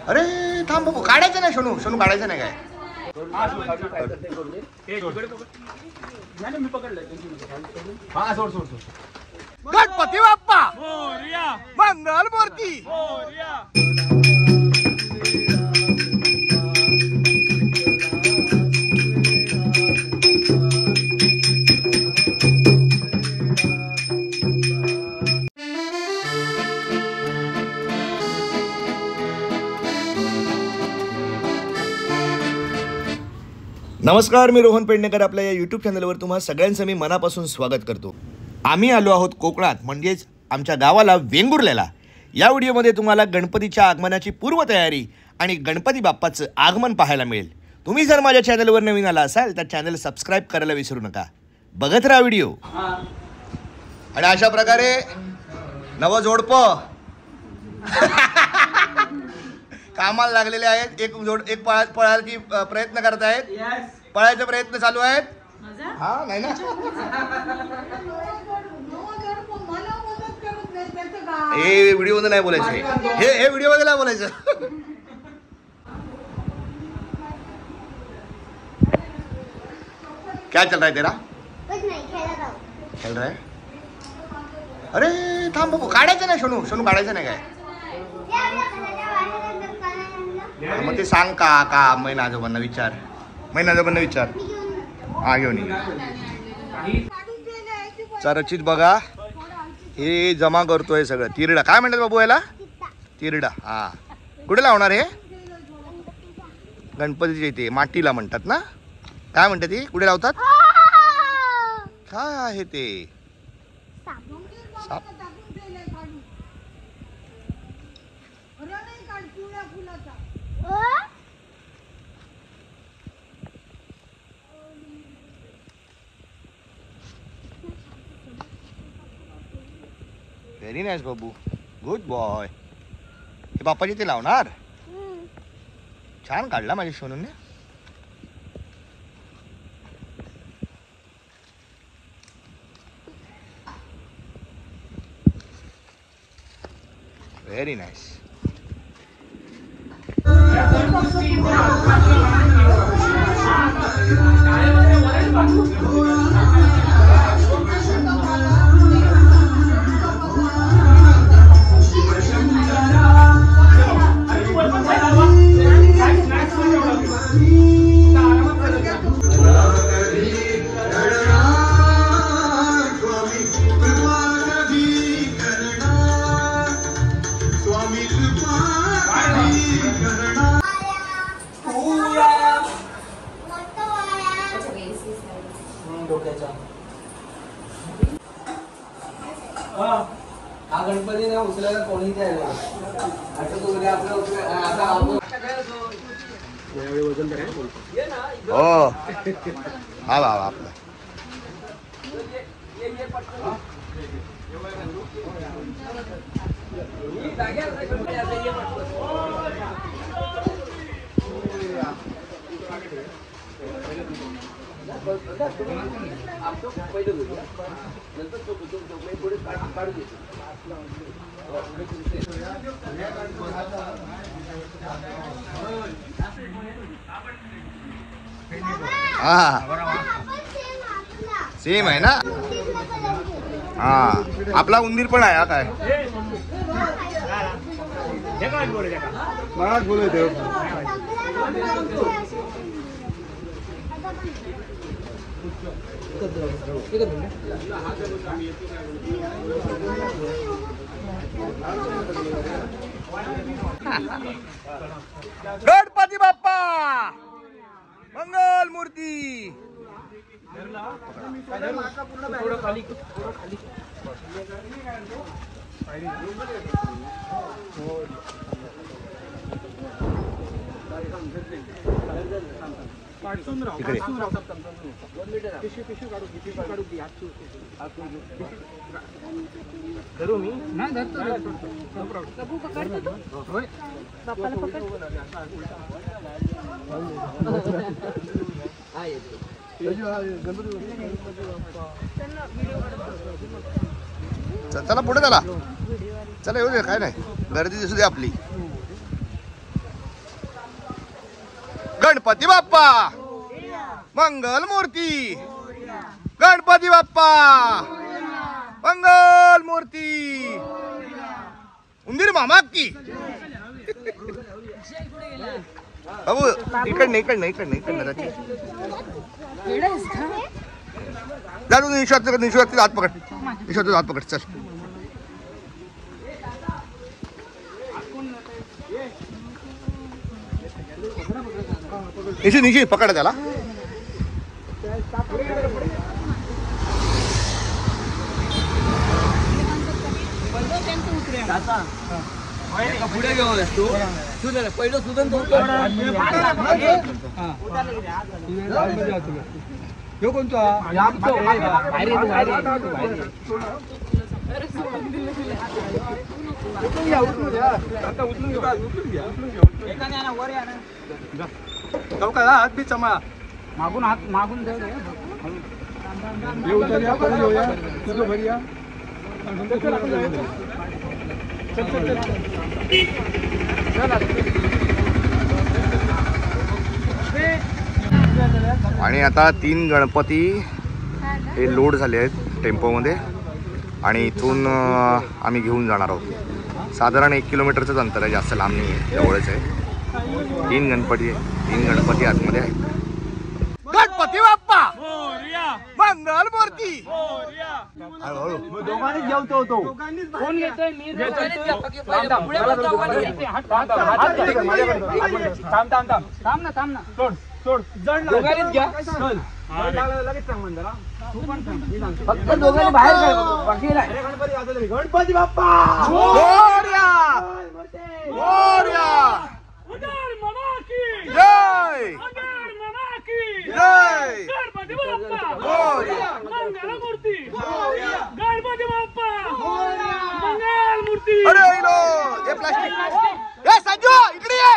अरे थांब बाबू, काढायचं नाही सोनू, सोनू काढायचं नाही काय. गणपती बाप्पा मंगल मूर्ती. नमस्कार, मी रोहन पेडणेकर. आपल्या या यूट्यूब चॅनलवर तुम्हा सगळ्यांचं मी मनापासून स्वागत करतो. आम्ही आलो आहोत कोकणात, म्हणजेच आमच्या गावाला वेंगुर्ल्याला. या व्हिडिओमध्ये तुम्हाला गणपतीच्या आगमनाची पूर्वतयारी आणि गणपती बाप्पाचं आगमन पाहायला मिळेल. तुम्ही जर माझ्या चॅनलवर नवीन आला असाल तर चॅनल सबस्क्राईब करायला विसरू नका. बघत राहा व्हिडिओ. आणि अशा प्रकारे नवं जोडपं कामाला लागलेले आहेत. एक पळायची प्रयत्न करत आहेत. पळायचे प्रयत्न चालू आहेत. हा नाही ना, हे व्हिडिओ मध्ये नाही बोलायचं. हे व्हिडिओ मध्ये नाही बोलायचं. क्या चल रहा है तेरा? खेल रहा है. अरे थांब बाबू, काढायचं नाही सोनू, सोनू काढायचं नाही काय. मग ते सांग का मैना आजोबांना विचार. हा घेऊन चरचित बघा, हे जमा करतोय सगळं. तिरडा काय म्हणतात बाबू याला? तिरडा. हा, कुठे लावणार हे? गणपतीच्या इथे मातीला म्हणतात ना. काय म्हणतात ती, कुठे लावतात? काय आहे ते? साप. व्हेरी नाईस बाबू, गुड बॉय. हे बाप्पाजी ते लावणार. छान काढला माझ्या सोनूने. Very nice. हा गणपती ना उचलायला कोणी द्यायला आता तो उद्या आपलं आता वजन तर आहे. हो हा वा आपलं. सेम आहे ना. हा, आपला उंदीर पण आहे. हा काय मराठ बोलतोय. गणपती बाप्पा मंगल मूर्ती. चला पुढे चला. चला येऊ दे, काय नाही, गर्दी दिसू दे आपली. गणपती बाप्पा मंगल मूर्ती, गणपती बाप्पा मंगल मूर्ती, उंदीर मामा की बाबू इकडनं जा तू निश्वात हात पकड, निश्वात हात पकड चल. निशी पकडा त्याला. पुढे घेऊन तू सुधन पहिलं सुधन कोणता हात बी चमा मागून हात मागून तुझं भरी या. आणि आता 3 गणपती हे लोड झाले आहेत टेम्पोमध्ये आणि इथून आम्ही घेऊन जाणार आहोत. साधारण 1 किलोमीटरचंच अंतर आहे, जास्त लांब नाही आहे, जवळच आहे. 3 गणपती आतमध्ये आहेत. गणपती बाप्पा मंगल मूर्ती. दोघांनीच जेवतो होतो. कोण घेतोय? मी थांब ना सोड दोघांनीच घ्या. लगेच सांग म्हणा फक्त दोघांनी बाहेर गणपती बाप्पा मोरया जय जय गणपती बाप्पा मोरया मंगल मूर्ती, गणपती बाप्पा मंगल मूर्ती. अरे लो हे प्लास्टिक. ए संजू इकडे ये.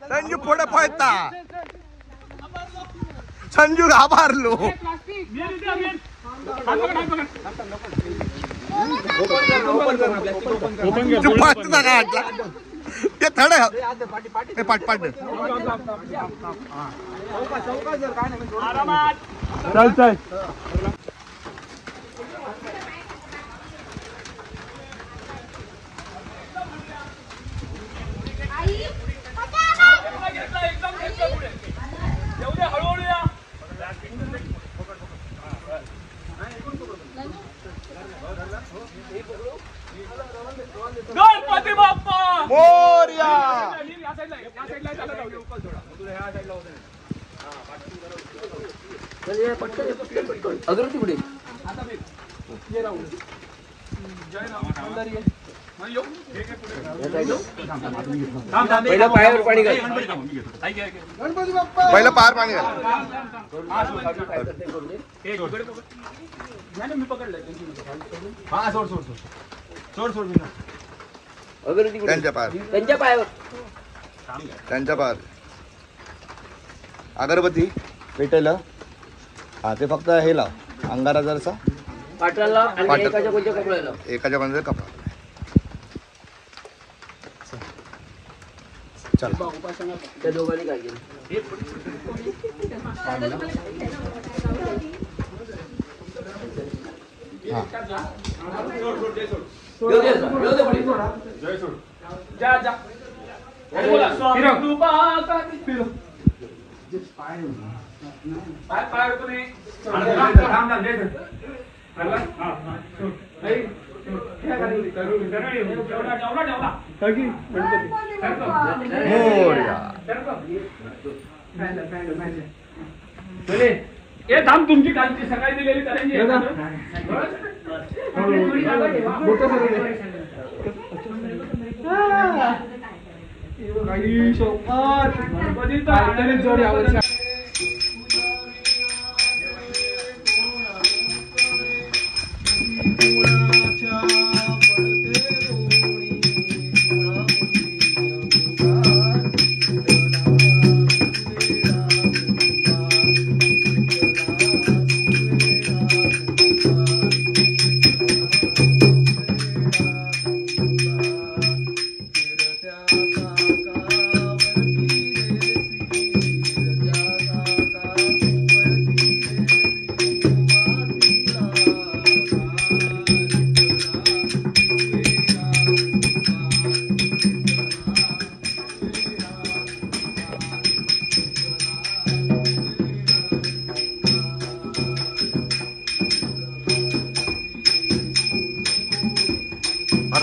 संजू पुढे पळता. संजू घाबरलो. ते थड पाट चल गणपती बाप्पा मोरया. अगरबत्ती पुढे पहिला पायावर पाणी घाल. पहिलं पार पाणी घाल. अगरबत्ती पुढे त्यांच्या पार त्यांच्या पायावर अगरबत्ती पेटेलं. हा ते फक्त हे लाव अंगारा जरसा पाटाला आणि एकाच्या कोणत्या कपड्याला एकाच्या बाजूला कपडा. चल त्या दोघांनी काय केलं? हे थांब तुमची कालची सकाळी दिलेली करायची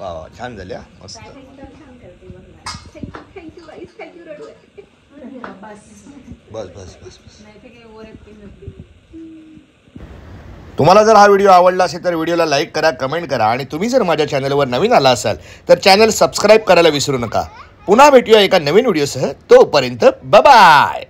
वा वा, छान झाली हा, मस्त. बस बस बस बस. तुम्हाला जर हा व्हिडिओ आवडला असेल तर व्हिडिओला लाईक करा, कमेंट करा आणि तुम्ही जर माझ्या चॅनलवर नवीन आला असाल तर चॅनल सबस्क्राईब करायला विसरू नका. पुन्हा भेटूया एका नवीन व्हिडिओसह. तोपर्यंत बाय.